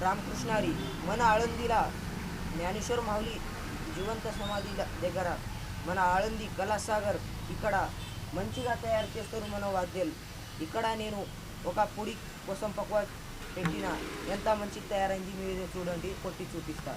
రామకృష్ణారి మన ఆళందిలా జ్ఞానేశ్వర మావులి జీవంత సమాధి దగ్గర మన ఆళంది కళాసాగర్ ఇక్కడ మంచిగా తయారు చేస్తారు మన వాద్యాలు. ఇక్కడ నేను ఒక పొడి కోసం పక్వ పెట్టిన ఎంత మంచిగా తయారైంది మీరు చూడండి, కొట్టి చూపిస్తా.